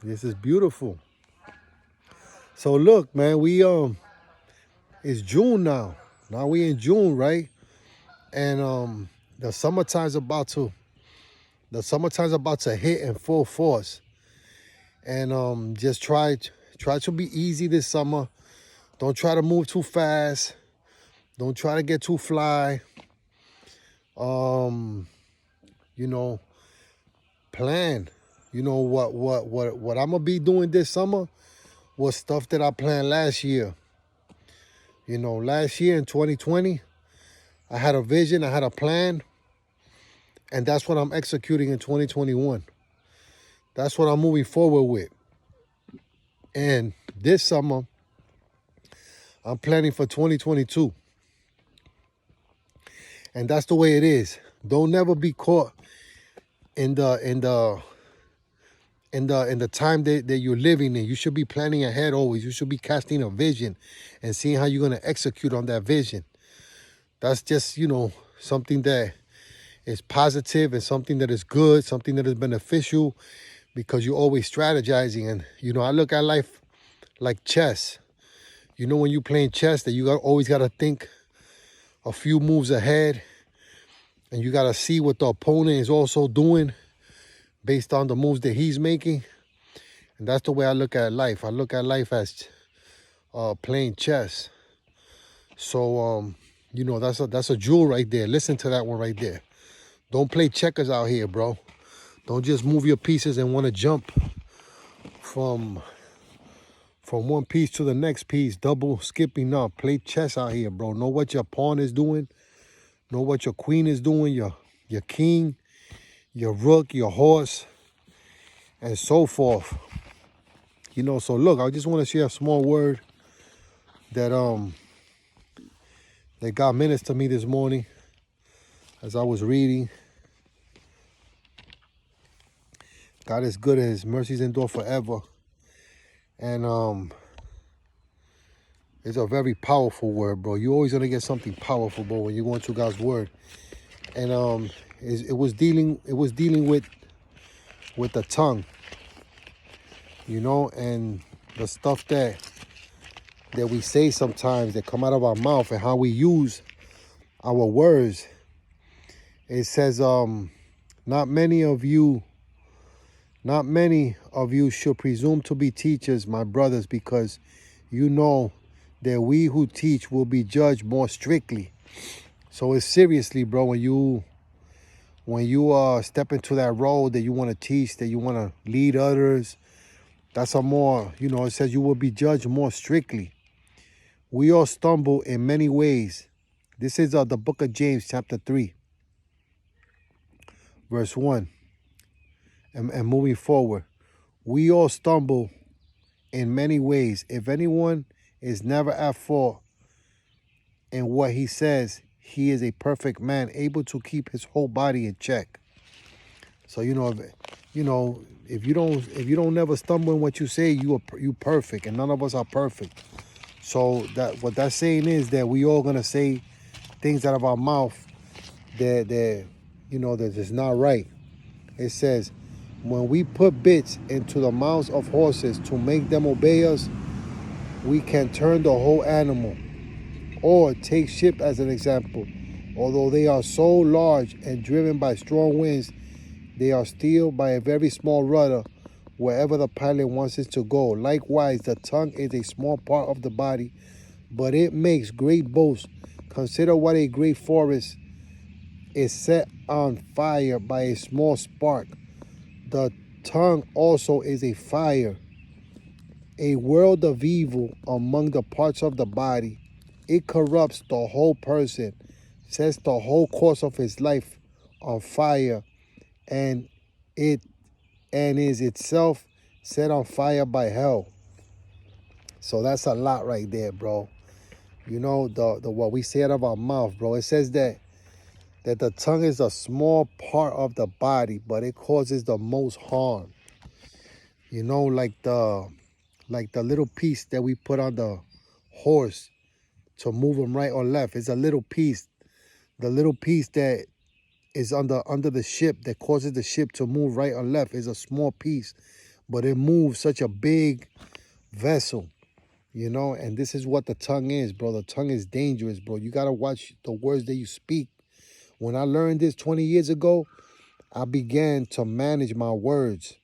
This is beautiful. So look, man, it's June now. Now we in June, right? And the summertime's about to hit in full force. And just try to be easy this summer. Don't try to move too fast. Don't try to get too fly. Um, you know, plan. You know what I'm gonna be doing this summer was stuff that I planned last year. You know, last year in 2020, I had a vision, I had a plan, and that's what I'm executing in 2021. That's what I'm moving forward with. And this summer, I'm planning for 2022. And that's the way it is. Don't never be caught in the time that you're living in. You should be planning ahead always. You should be casting a vision and seeing how you're gonna execute on that vision. That's just, something that is positive and something that is good, something that is beneficial because you're always strategizing. And, I look at life like chess. When you're playing chess that always got to think a few moves ahead and you got to see what the opponent is also doing based on the moves that he's making. And that's the way I look at life. I look at life as playing chess. So, that's a jewel right there. Listen to that one right there. Don't play checkers out here, bro. Don't just move your pieces and want to jump from one piece to the next piece, double skipping up. Play chess out here, bro. Know what your pawn is doing. Know what your queen is doing, your king, your rook, your horse, and so forth. So look, I just want to share a small word that God ministered to me this morning as I was reading. God is good and his mercies endure forever. And it's a very powerful word, bro. You're always gonna get something powerful, bro, when you go into God's word. And it was dealing with the tongue, and the stuff that we say sometimes that come out of our mouth and how we use our words. It says, not many of you should presume to be teachers, my brothers, because you know that we who teach will be judged more strictly. So it's seriously, bro, when you step into that role that you want to teach, that you want to lead others, that's a more, it says you will be judged more strictly. We all stumble in many ways. This is the book of James, chapter 3, verse 1. And moving forward, we all stumble in many ways. If anyone is never at fault in what he says, he is a perfect man, able to keep his whole body in check. So if you don't never stumble in what you say, you perfect, and none of us are perfect. So what that's saying is that we all gonna say things out of our mouth that is not right. It says, when we put bits into the mouths of horses to make them obey us, we can turn the whole animal. Or take ship as an example. Although they are so large and driven by strong winds, they are steered by a very small rudder wherever the pilot wants it to go. Likewise, the tongue is a small part of the body, but it makes great boasts. Consider what a great forest is set on fire by a small spark. The tongue also is a fire, a world of evil among the parts of the body. It corrupts the whole person, sets the whole course of his life on fire, and is itself set on fire by hell. So that's a lot right there, bro. The what we say out of our mouth, bro. It says that the tongue is a small part of the body, but it causes the most harm. Like the little piece that we put on the horse to move him right or left. It's a little piece. The little piece that is under the ship that causes the ship to move right or left is a small piece. but it moves such a big vessel, you know, and this is what the tongue is, bro. The tongue is dangerous, bro. You got to watch the words that you speak. When I learned this 20 years ago, I began to manage my words.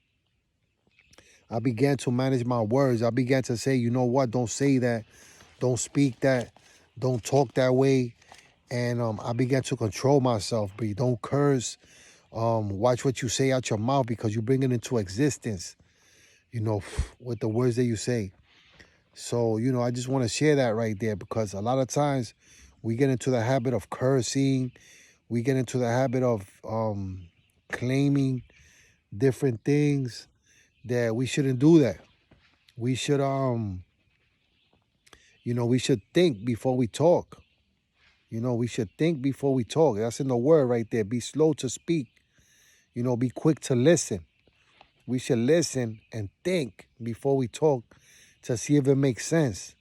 I began to manage my words. I began to say, you know what, don't say that. Don't speak that. Don't talk that way. And I began to control myself. But you don't curse. Watch what you say out your mouth because you bring it into existence, you know, with the words that you say. So, you know, I just want to share that right there because a lot of times we get into the habit of cursing. We get into the habit of claiming different things that we shouldn't do that. We should, you know, we should think before we talk. You know, we should think before we talk. That's in the word right there. Be slow to speak. You know, be quick to listen. We should listen and think before we talk to see if it makes sense,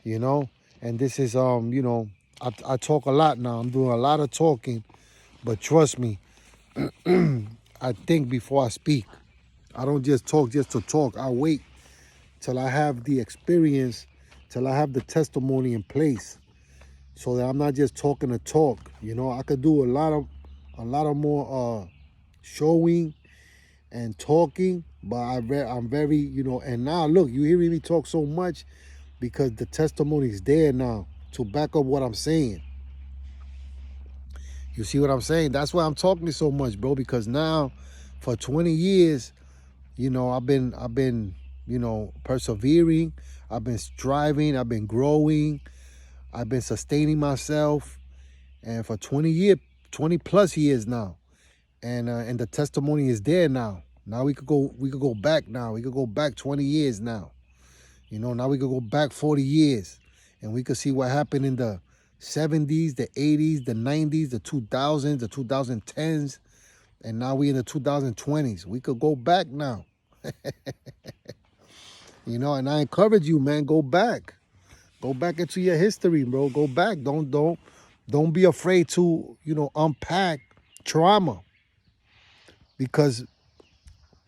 you know? And this is, you know, I talk a lot now. I'm doing a lot of talking, but trust me, I think before I speak. I don't just talk just to talk. I wait till I have the experience, till I have the testimony in place so that I'm not just talking to talk. You know, I could do a lot of more showing and talking, but I'm very, you know, and now look, you hearing me talk so much because the testimony is there now to back up what I'm saying. You see what I'm saying? That's why I'm talking so much, bro, because now for 20 years, you know, I've been, you know, persevering, I've been striving, I've been growing, I've been sustaining myself, and for 20 plus years now. And the testimony is there now. Now we could go back now. We could go back 20 years now. You know, now we could go back 40 years. And we could see what happened in the 70s, the 80s, the 90s, the 2000s, the 2010s. And now we in the 2020s. We could go back now. You know, and I encourage you, man, go back. Go back into your history, bro. Go back. Don't be afraid to, you know, unpack trauma. Because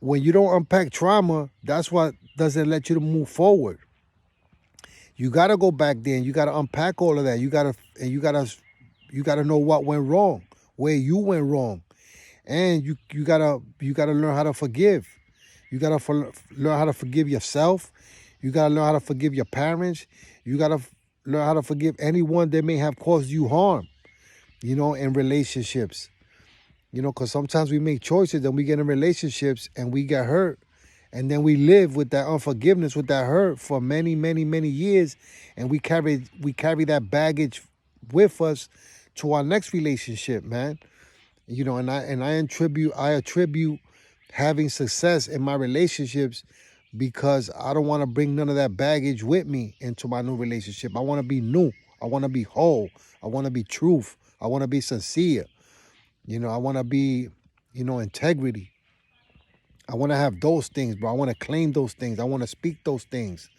when you don't unpack trauma, that's what doesn't let you to move forward. You gotta go back there and you gotta unpack all of that. You gotta know what went wrong, where you went wrong, and you gotta learn how to forgive. You gotta learn how to forgive yourself. You gotta learn how to forgive your parents. You gotta learn how to forgive anyone that may have caused you harm. You know, in relationships. You know, because sometimes we make choices and we get in relationships and we get hurt. And then we live with that unforgiveness, with that hurt for many, many, many years. And we carry that baggage with us to our next relationship, man. You know, and I attribute having success in my relationships because I don't want to bring none of that baggage with me into my new relationship. I want to be new. I want to be whole. I want to be truth. I want to be sincere. You know, I want to be, you know, integrity. I want to have those things, bro. I want to claim those things. I want to speak those things.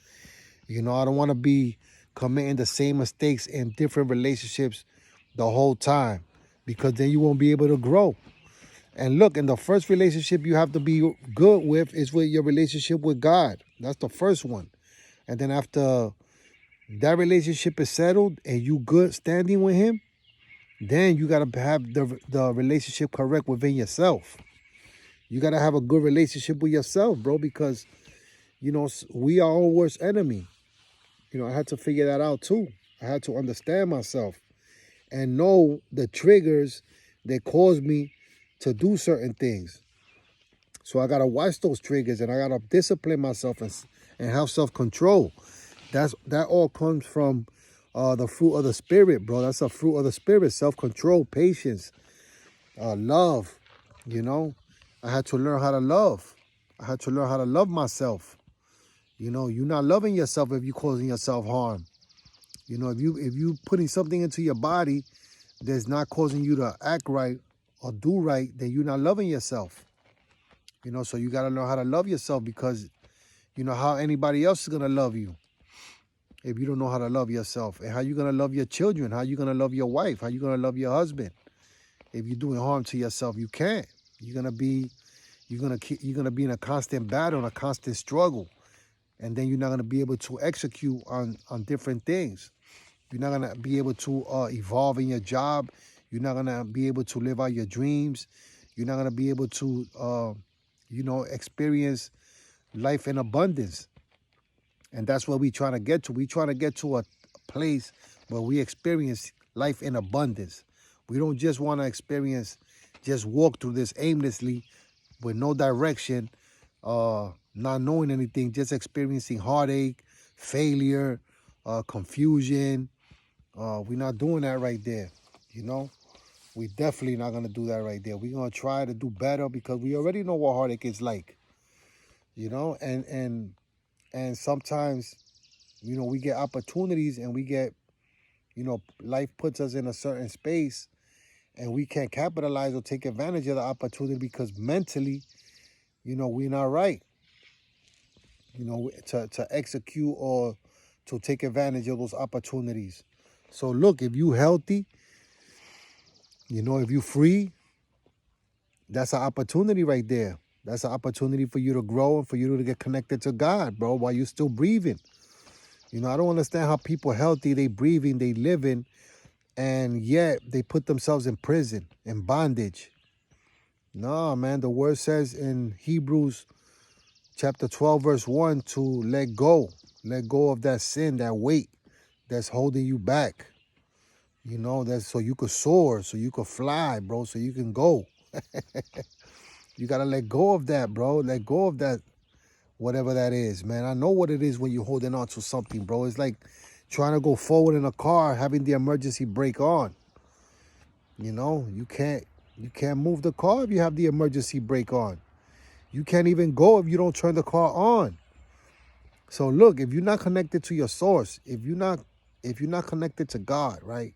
You know, I don't want to be committing the same mistakes in different relationships the whole time because then you won't be able to grow. And look, in the first relationship you have to be good with is with your relationship with God. That's the first one. And then after that relationship is settled and you good standing with him, then you got to have the relationship correct within yourself. You got to have a good relationship with yourself, bro, because, you know, we are our worst enemy. You know, I had to figure that out too. I had to understand myself and know the triggers that cause me to do certain things. So I got to watch those triggers and I got to discipline myself and have self-control. That all comes from the fruit of the spirit, bro. That's a fruit of the spirit. Self-control, patience, love, you know. I had to learn how to love. I had to learn how to love myself. You know, you're not loving yourself if you're causing yourself harm. You know, if you putting something into your body that's not causing you to act right or do right, then you're not loving yourself. You know, so you got to learn how to love yourself because, you know, how anybody else is going to love you if you don't know how to love yourself? And how you going to love your children? How you going to love your wife? How you going to love your husband? If you're doing harm to yourself, you can't. You're going you're gonna be in a constant battle and a constant struggle, and then you're not gonna be able to execute on different things. You're not gonna be able to evolve in your job. You're not gonna be able to live out your dreams. You're not gonna be able to experience life in abundance. And that's what we trying to get to. We trying to get to a place where we experience life in abundance. We don't just want to just walk through this aimlessly with no direction, not knowing anything, just experiencing heartache, failure, confusion. We're not doing that right there. We definitely not going to do that right there. We're going to try to do better because we already know what heartache is like, and sometimes, we get opportunities and we get, life puts us in a certain space and we can't capitalize or take advantage of the opportunity because mentally, we're not right, to execute or to take advantage of those opportunities. So look, if you healthy, if you free, that's an opportunity right there. That's an opportunity for you to grow and for you to get connected to God, bro, while you're still breathing. I don't understand how people healthy, they breathing, they living, and yet they put themselves in prison, in bondage. No, man, the word says in Hebrews chapter 12, verse 1, to let go of that sin, that weight that's holding you back. That's so you could soar, so you could fly, bro, so you can go. You got to let go of that, bro. Let go of that, whatever that is, man. I know what it is when you're holding on to something, bro. It's like trying to go forward in a car, having the emergency brake on. You can't move the car if you have the emergency brake on. You can't even go if you don't turn the car on. So look, if you're not connected to your source, if you're not connected to God, right?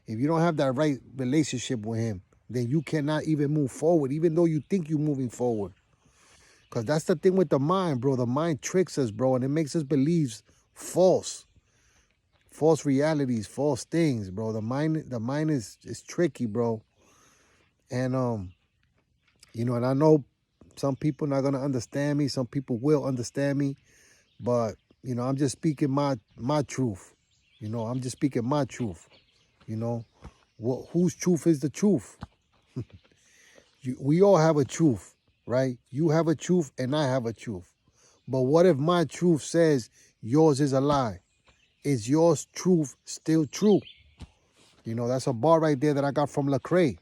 If you don't have that right relationship with him, then you cannot even move forward, even though you think you're moving forward. Because that's the thing with the mind, bro. The mind tricks us, bro, and it makes us believe false realities, false things, bro. The mind is tricky, bro. And and I know some people not gonna understand me. Some people will understand me, but I'm just speaking my truth. I'm just speaking my truth. Whose truth is the truth? We all have a truth, right? You have a truth and I have a truth. But what if my truth says yours is a lie? Is yours truth still true? That's a bar right there that I got from Lecrae.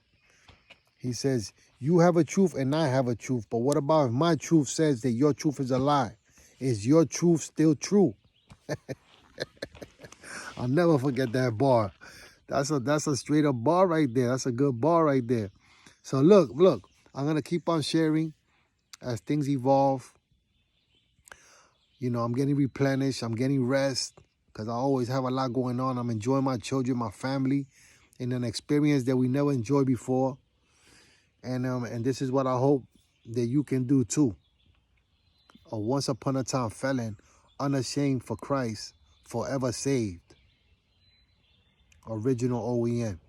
He says, you have a truth and I have a truth. But what about if my truth says that your truth is a lie? Is your truth still true? I'll never forget that bar. That's a straight up bar right there. That's a good bar right there. So look, I'm going to keep on sharing as things evolve. I'm getting replenished. I'm getting rest because I always have a lot going on. I'm enjoying my children, my family, in an experience that we never enjoyed before. And this is what I hope that you can do too. A once upon a time felon, unashamed for Christ, forever saved. Original O.E.N.